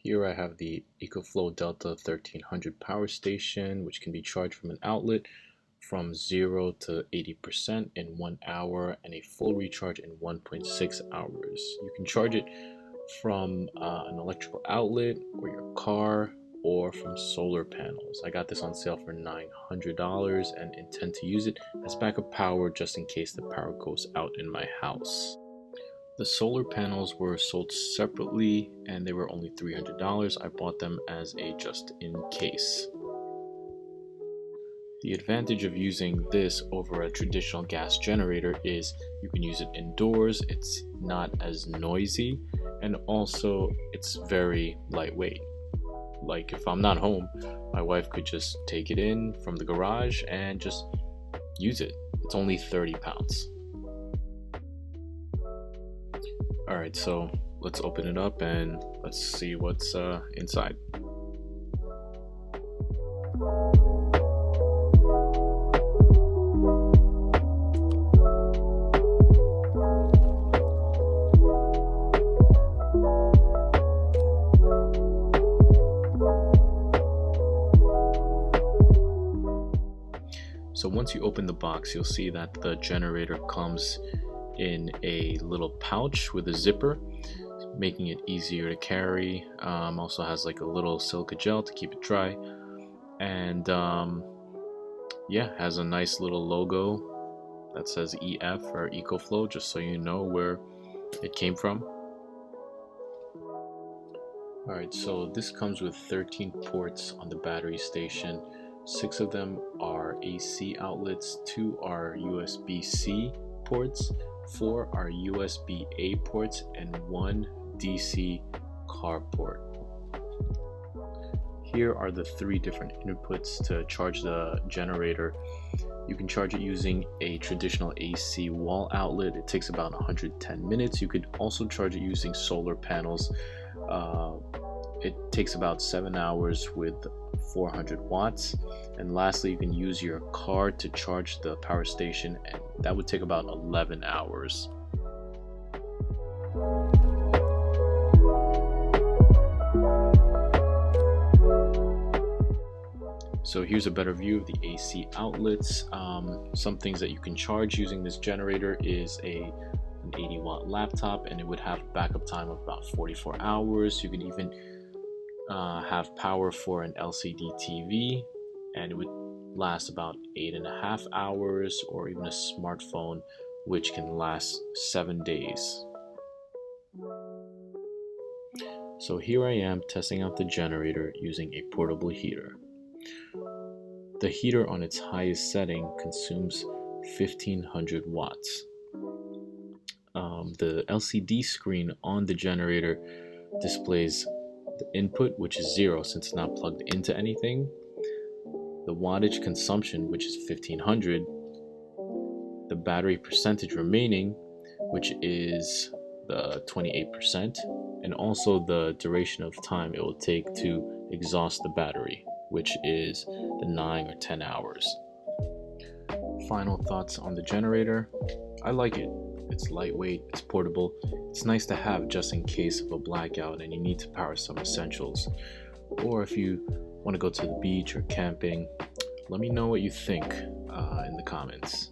Here I have the Ecoflow Delta 1300 power station, which can be charged from an outlet from 0 to 80% in 1 hour and a full recharge in 1.6 hours. You can charge it from an electrical outlet or your car or from solar panels. I got this on sale for $900 and intend to use it as backup power just in case the power goes out in my house. The solar panels were sold separately and they were only $300. I bought them as a just in case. The advantage of using this over a traditional gas generator is you can use it indoors, it's not as noisy, and also it's very lightweight. Like if I'm not home, my wife could just take it in from the garage and just use it. It's only 30 pounds. Alright, so let's open it up and let's see what's inside. So once you open the box, you'll see that the generator comes in a little pouch with a zipper, making it easier to carry. Also has like a little silica gel to keep it dry, and yeah, has a nice little logo that says EF or Ecoflow, just so you know where it came from. Alright, so this comes with 13 ports on the battery station. 6 of them are AC outlets, 2 are USB-C ports, 4 are USB-A ports, and 1 DC car port. Here are the 3 different inputs to charge the generator. You can charge it using a traditional AC wall outlet. It takes about 110 minutes. You could also charge it using solar panels. It takes about 7 hours with 400 watts. And lastly, you can use your car to charge the power station, and that would take about 11 hours. So here's a better view of the AC outlets. Some things that you can charge using this generator is an 80-watt laptop, and it would have backup time of about 44 hours. You can even have power for an LCD TV, and it would last about 8.5 hours, or even a smartphone which can last 7 days. So here I am testing out the generator using a portable heater. The heater on its highest setting consumes 1500 watts. The LCD screen on the generator displays the input, which is 0 since it's not plugged into anything, the wattage consumption, which is 1500, the battery percentage remaining, which is the 28%, and also the duration of time it will take to exhaust the battery, which is the 9 or 10 hours. Final thoughts on the generator. I like it. It's lightweight, it's portable, it's nice to have just in case of a blackout and you need to power some essentials. Or if you want to go to the beach or camping, let me know what you think in the comments.